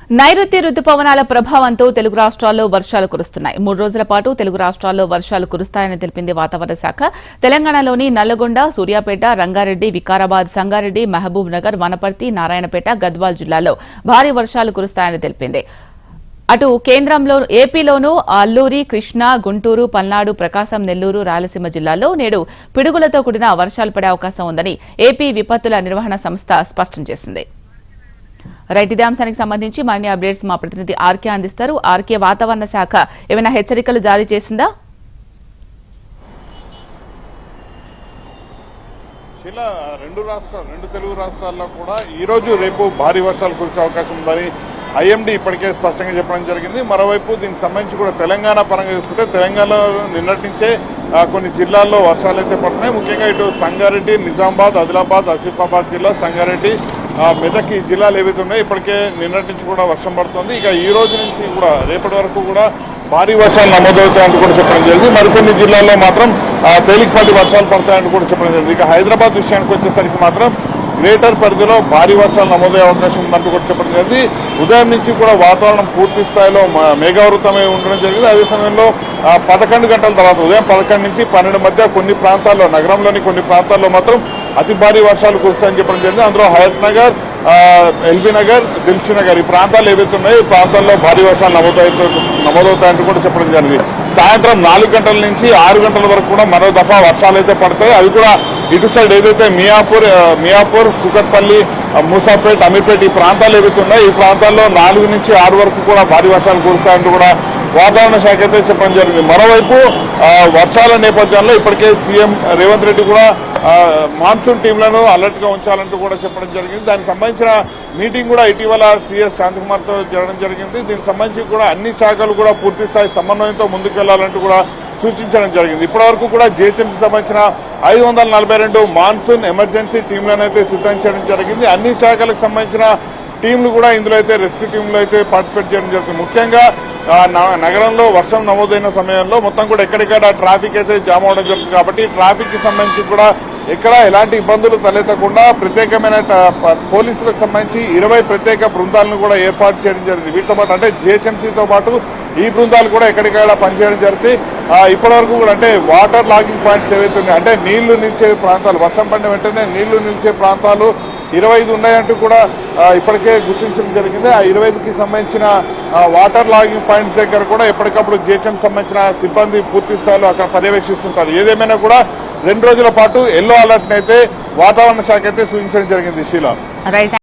నైరుతి రుతుపవనాల ప్రభావంతో తెలుగు రాష్ట్రాల్లో వర్షాలు కురుస్తున్నాయి. 3 రోజుల పాటు తెలుగు రాష్ట్రాల్లో వర్షాలు కురుస్తాయని తెలిపింది వాతావరణ శాఖ. తెలంగాణలోని నల్లగొండ, సూర్యాపేట, రంగారెడ్డి, వికారాబాద్, సంగారెడ్డి, మహబూబ్ నగర్, వనపర్తి, నారాయణపేట, గద్వాల్ జిల్లాల్లో భారీ వర్షాలు కురుస్తాయని తెలిపింది. అటు కేంద్రంలో ఏపీలోనూ అల్లూరి, కృష్ణా, గుంటూరు, పల్నాడు, ప్రకాశం, నెల్లూరు, రాయలసీమ జిల్లాల్లో నేడు పిడుగులతో కూడిన వర్షాలు పడే అవకాశం ఉందని ఏపీ విపత్తుల నిర్వహణ సంస్థ స్పష్టం చేసింది. రైట్, ఇదే అంశానికి సంబంధించి మరిన్ని అప్డేట్స్ మా ప్రతినిధి ఆర్కే అందిస్తారు. ఆర్కే, వాతావరణ శాఖ ఏమైనా హెచ్చరికలు జారీ చేసిందా? రెండు తెలుగు రాష్ట్రాల్లో కూడా ఈ రోజు రేపు భారీ వర్షాలు కురిసే అవకాశం ఉందని ఐఎండీ ఇప్పటికే స్పష్టంగా చెప్పడం జరిగింది. మరోవైపు దీనికి సంబంధించి కూడా తెలంగాణ పరంగా చూసుకుంటే తెలంగాణలో నిన్నటి నుంచే కొన్ని జిల్లాల్లో వర్షాలు అయితే పడుతున్నాయి. ముఖ్యంగా ఇటు సంగారెడ్డి, నిజామాబాద్, ఆదిలాబాద్, ఆసిఫాబాద్ జిల్లా, సంగారెడ్డి, మెదక్ ఈ జిల్లాలు ఏవైతే ఉన్నాయో ఇప్పటికే నిన్నటి నుంచి కూడా వర్షం పడుతుంది. ఇక ఈ రోజు నుంచి కూడా రేపటి వరకు కూడా భారీ వర్షాలు నమోదవుతాయంటూ కూడా చెప్పడం జరిగింది. మరికొన్ని జిల్లాల్లో మాత్రం తేలికపాటి వర్షాలు పడతాయంటూ కూడా చెప్పడం జరిగింది. ఇక హైదరాబాద్ విషయానికి వచ్చేసరికి మాత్రం గ్రేటర్ పరిధిలో భారీ వర్షాలు నమోదయ్యే అవకాశం ఉందంటూ కూడా చెప్పడం జరిగింది. ఉదయం నుంచి కూడా వాతావరణం పూర్తి స్థాయిలో మేఘావృతమై ఉండడం జరిగింది. అదే సమయంలో 11 గంటల తర్వాత ఉదయం 11 నుంచి 12 మధ్య కొన్ని ప్రాంతాల్లో, నగరంలోని కొన్ని ప్రాంతాల్లో మాత్రం అతి భారీ వర్షాలు కురుస్తాయని చెప్పడం జరిగింది. అందులో హయత్ నగర్, ఎల్బీ నగర్, దిల్షు నగర్ ఈ ప్రాంతాలు ఏవైతే ఉన్నాయో ఈ ప్రాంతాల్లో భారీ వర్షాలు నమోదవుతాయంటూ కూడా చెప్పడం జరిగింది. సాయంత్రం 4 గంటల నుంచి 6 గంటల వరకు కూడా మరో దఫా వర్షాలు అయితే పడతాయి. అవి కూడా ఇటు సైడ్ ఏదైతే మియాపూర్, కుకట్పల్లి, మూసాపేట్, అమీర్పేట్ ఈ ప్రాంతాలు ఏవైతే ఉన్నాయో ఈ ప్రాంతాల్లో 4 నుంచి 6 వరకు కూడా భారీ వర్షాలు కురుస్తాయంటూ కూడా వాతావరణ శాఖ అయితే చెప్పడం జరిగింది. మరోవైపు వర్షాల నేపథ్యంలో ఇప్పటికే సీఎం రేవంత్ రెడ్డి కూడా మాన్సూన్ టీంలను అలర్ట్ గా ఉంచాలంటూ కూడా చెప్పడం జరిగింది. దానికి సంబంధించిన మీటింగ్ కూడా ఇటీవల సీఎస్ శాంతికుమార్తో జరగడం జరిగింది. దీనికి సంబంధించి కూడా అన్ని శాఖలు కూడా పూర్తి స్థాయి సమన్వయంతో ముందుకు వెళ్లాలంటూ కూడా సూచించడం జరిగింది. ఇప్పటివరకు కూడా జిహెచ్ఎంసీ సంబంధించిన 542 మాన్సూన్ ఎమర్జెన్సీ టీంలను అయితే సిద్ధం చేయడం జరిగింది. అన్ని శాఖలకు సంబంధించిన టీంలు కూడా ఇందులో అయితే రెస్క్యూ టీంలు అయితే పార్టిసిపేట్ చేయడం జరుగుతుంది. ముఖ్యంగా నగరంలో వర్షం నమోదైన సమయంలో మొత్తం కూడా ఎక్కడిక్కడ ట్రాఫిక్ అయితే జామ్ అవడం జరుగుతుంది. కాబట్టి ట్రాఫిక్ కి సంబంధించి కూడా ఎక్కడ ఎలాంటి ఇబ్బందులు తలెత్తకుండా ప్రత్యేకమైన పోలీసులకు సంబంధించి 20 ప్రత్యేక బృందాలను కూడా ఏర్పాటు చేయడం జరిగింది. వీటితో పాటు అంటే జిహెచ్ఎంసీతో పాటు ఈ బృందాలు కూడా ఎక్కడికక్కడ పనిచేయడం జరుగుతుంది. ఇప్పటివరకు కూడా అంటే వాటర్ లాగింగ్ పాయింట్స్ ఏవైతే ఉన్నాయో అంటే నీళ్లు నిలిచే ప్రాంతాలు, వర్షం పడిన వెంటనే నీళ్లు నిలిచే ప్రాంతాలు 25 ఉన్నాయంటూ కూడా ఇప్పటికే గుర్తించడం జరిగింది. ఆ 25కి సంబంధించిన వాటర్ లాగింగ్ పాయింట్స్ దగ్గర కూడా ఎప్పటికప్పుడు జిహెచ్ఎంసీ సంబంధించిన సిబ్బంది పూర్తి స్థాయిలో అక్కడ పర్యవేక్షిస్తుంటారు. ఏదేమైనా కూడా 2 రోజుల పాటు ఎల్లో అలర్ట్ అయితే వాతావరణ శాఖ అయితే సూచించడం జరిగింది. శీలా.